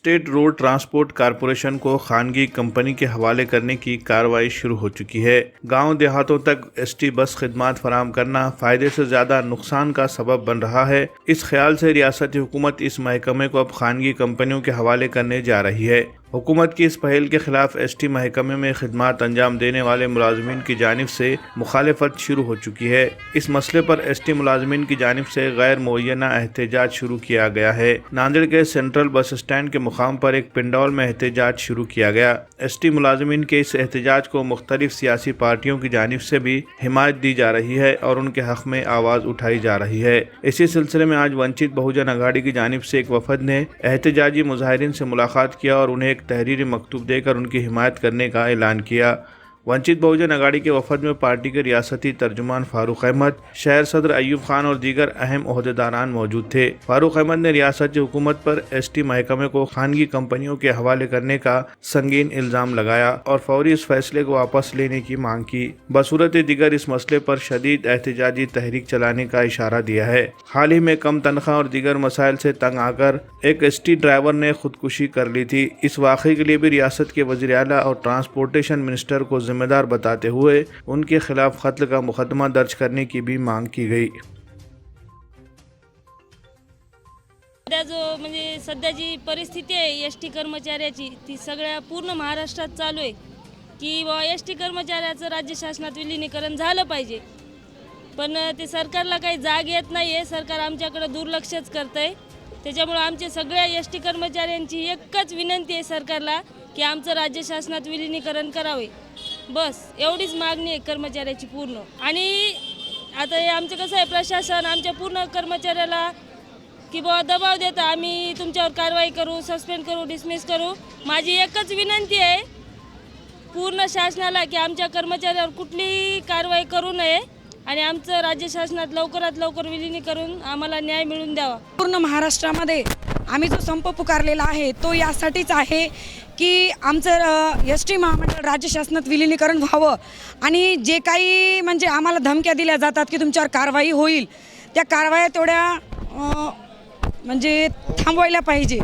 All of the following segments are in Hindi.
स्टेट रोड ट्रांसपोर्ट कॉरपोरेशन को खानगी कंपनी के हवाले करने की कार्रवाई शुरू हो चुकी है। गांव देहातों तक एसटी बस खिदमात फराहम करना फायदे से ज्यादा नुकसान का सबब बन रहा है। इस ख्याल से रियासती हुकूमत इस महकमे को अब खानगी कंपनियों के हवाले करने जा रही है। हुकूमत की इस पहल के खिलाफ एसटी महकमे में खिदमात अंजाम देने वाले मुलाजमीन की जानिब से मुखालफत शुरू हो चुकी है। इस मसले पर एसटी मुलाजमीन की जानिब से गैर मुअय्यना एहतजाज शुरू किया गया है। नांदेड़ के सेंट्रल बस स्टैंड के मुकाम पर एक पिंडौल में एहतजाज शुरू किया गया। एसटी मुलाजमीन के इस एहतजाज को मुख्तलिफ सियासी पार्टियों की जानिब से भी हिमायत दी जा रही है और उनके हक में आवाज़ उठाई जा रही है। इसी सिलसिले में आज वंचित बहुजन अघाड़ी की जानिब से एक वफद ने एहतजाजी मुजाहिरीन से मुलाकात किया और उन्हें तहरीरी मकतूब देकर उनकी हिमायत करने का ऐलान किया। वंचित बहुजन अघाड़ी के वफद में पार्टी के रियासती तर्जुमान फारूक अहमद, शहर सदर अयूब खान और दीगर अहम ओहदेदारान मौजूद थे। फारूक अहमद ने रियासती हुकूमत पर एसटी महकमे को खानगी कंपनियों के हवाले करने का संगीन इल्जाम लगाया और फौरी इस फैसले को वापस लेने की मांग की। बसूरत दीगर इस मसले पर शदीद एहतजाजी तहरीक चलाने का इशारा दिया है। हाल ही में कम तनख्वाह और दीगर मसाइल से तंग आकर एक एसटी ड्राइवर ने खुदकुशी कर ली थी। इस वाक़े के लिए भी रियासत के वज़ीर आला और ट्रांसपोर्टेशन मिनिस्टर को जिम्मेदार बताते हुए उनके खिलाफ कत्ल का मुकदमा दर्ज करने की भी मांग की गई। जो म्हणजे सध्याची परिस्थिती आहे एसटी कर्मचाऱ्याची ती सगळ्या पूर्ण महाराष्ट्रात चालू आहे की एसटी कर्मचाऱ्याचं राज्य शासनात विलीनीकरण झालं पाहिजे, पण ते सरकारला काही जाग येत नाहीये। सरकार आमच्याकडे दुर्लक्षच करतंय। त्याच्यामुळे आमचे सगळ्या एसटी कर्मचाऱ्यांची एकच विनंती आहे सरकारला की आमचं राज्य शासनात विलीनीकरण करावे। बस एवढीच मागणी आहे कर्मचाऱ्याची पूर्ण। आणि आता हे आमचं कसं आहे, प्रशासन आमच्या पूर्ण कर्मचाऱ्याला की बाबा दबाव देता आम्ही तुमच्यावर कारवाई करू, सस्पेंड करू, डिसमिस करू। माझी एकच विनंती आहे पूर्ण शासनाला की आमच्या कर्मचाऱ्यावर कुठलीही कारवाई करू नये आणि आमचं राज्य शासनात लवकरात लवकर विलीनीकरण आम्हाला न्याय मिळवून द्यावा। पूर्ण महाराष्ट्रामध्ये आम्ही जो संप पुकारलेला आहे तो यासाठीच आहे की आमचं एसटी महामंडळ राज्य शासनात विलीनीकरण व्हावं आणि जे काही म्हणजे आम्हाला धमक्या दिल्या जातात की तुमच्यावर कारवाई होईल, त्या कारवाया तेवढ्या म्हणजे थांबवायला पाहिजे।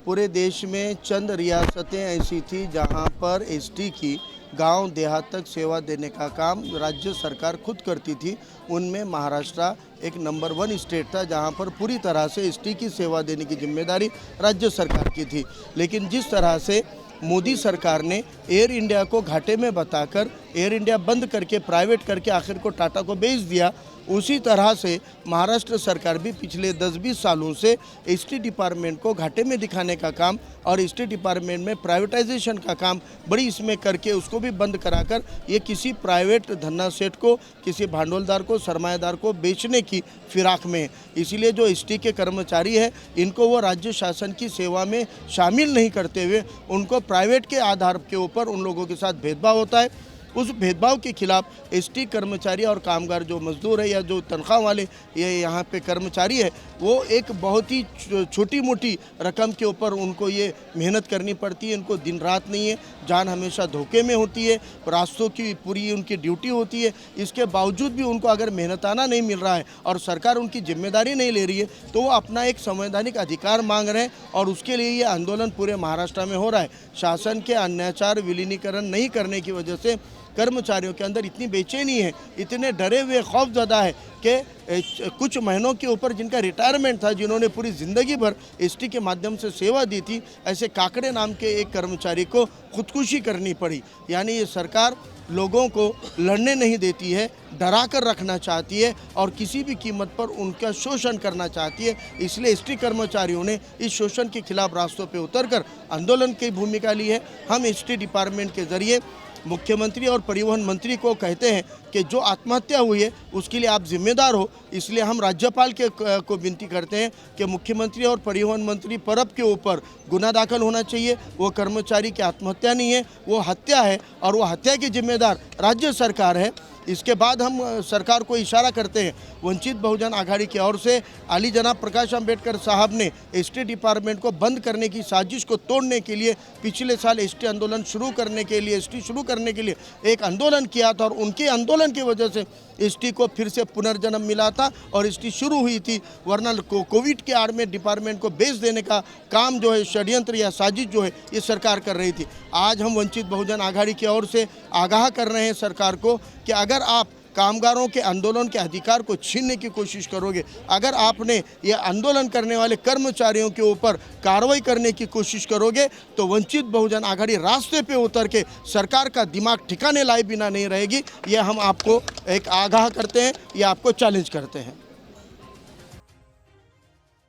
पूरे देश में चंद रियासतें ऐसी थी जहां पर एसटी की गांव देहात तक सेवा देने का काम राज्य सरकार खुद करती थी। उनमें महाराष्ट्र एक नंबर 1 स्टेट था जहां पर पूरी तरह से एसटी की सेवा देने की जिम्मेदारी राज्य सरकार की थी। लेकिन जिस तरह से मोदी सरकार ने एयर इंडिया को घाटे में बताकर एयर इंडिया बंद करके प्राइवेट करके आखिर को टाटा को बेच दिया, उसी तरह से महाराष्ट्र सरकार भी पिछले 10-20 सालों से एसटी डिपार्टमेंट को घाटे में दिखाने का काम और एसटी डिपार्टमेंट में प्राइवेटाइजेशन का काम बड़ी इसमें करके उसको भी बंद कराकर ये किसी प्राइवेट धन्ना सेठ को, किसी भांडवलदार को, सरमायादार को बेचने की फिराक में। इसीलिए जो एसटी के कर्मचारी हैं इनको वो राज्य शासन की सेवा में शामिल नहीं करते हुए उनको प्राइवेट के आधार के ऊपर उन लोगों के साथ भेदभाव होता है। उस भेदभाव के खिलाफ एसटी कर्मचारी और कामगार जो मजदूर है या जो तनख्वाह वाले ये यहाँ पे कर्मचारी है वो एक बहुत ही छोटी मोटी रकम के ऊपर उनको ये मेहनत करनी पड़ती है। इनको दिन रात नहीं है, जान हमेशा धोखे में होती है, रास्तों की पूरी उनकी ड्यूटी होती है। इसके बावजूद भी उनको अगर मेहनताना नहीं मिल रहा है और सरकार उनकी जिम्मेदारी नहीं ले रही है तो वो अपना एक संवैधानिक अधिकार मांग रहे हैं और उसके लिए ये आंदोलन पूरे महाराष्ट्र में हो रहा है। शासन के अन्याचार विलीनीकरण नहीं करने की वजह से कर्मचारियों के अंदर इतनी बेचैनी है, इतने डरे हुए खौफजदा है कि कुछ महीनों के ऊपर जिनका रिटायरमेंट था, जिन्होंने पूरी ज़िंदगी भर एसटी के माध्यम से सेवा दी थी, ऐसे काकड़े नाम के एक कर्मचारी को खुदकुशी करनी पड़ी। यानी ये सरकार लोगों को लड़ने नहीं देती है, डरा कर रखना चाहती है और किसी भी कीमत पर उनका शोषण करना चाहती है। इसलिए एसटी कर्मचारियों ने इस शोषण के खिलाफ रास्तों पे उतरकर आंदोलन की भूमिका ली है। हम एसटी डिपार्टमेंट के ज़रिए मुख्यमंत्री और परिवहन मंत्री को कहते हैं कि जो आत्महत्या हुई है उसके लिए आप जिम्मेदार हो। इसलिए हम राज्यपाल को विनती करते हैं कि मुख्यमंत्री और परिवहन मंत्री परब के ऊपर गुना दाखिल होना चाहिए। वो कर्मचारी की आत्महत्या नहीं है, वो हत्या है और वो हत्या की जिम्मेदार राज्य सरकार है। इसके बाद हम सरकार को इशारा करते हैं, वंचित बहुजन आघाड़ी की ओर से आली जनाब प्रकाश अंबेडकर साहब ने एसटी डिपार्टमेंट को बंद करने की साजिश को तोड़ने के लिए पिछले साल एसटी आंदोलन शुरू करने के लिए, एसटी शुरू करने के लिए एक आंदोलन किया था और उनके आंदोलन की वजह से एसटी को फिर से पुनर्जन्म मिला था और एसटी शुरू हुई थी। वरना कोविड के आड़ में डिपार्टमेंट को बेच देने का काम जो है, षड्यंत्र या साजिश जो है, ये सरकार कर रही थी। आज हम वंचित बहुजन आघाड़ी की ओर से आगाह कर रहे हैं सरकार को कि अगर आप कामगारों के आंदोलन के अधिकार को छीनने की कोशिश करोगे, अगर आपने ये आंदोलन करने वाले कर्मचारियों के ऊपर कार्रवाई करने की कोशिश करोगे, तो वंचित बहुजन आघाड़ी रास्ते पे उतर के सरकार का दिमाग ठिकाने लाए बिना नहीं रहेगी। ये हम आपको एक आगाह करते हैं, ये आपको चैलेंज करते हैं।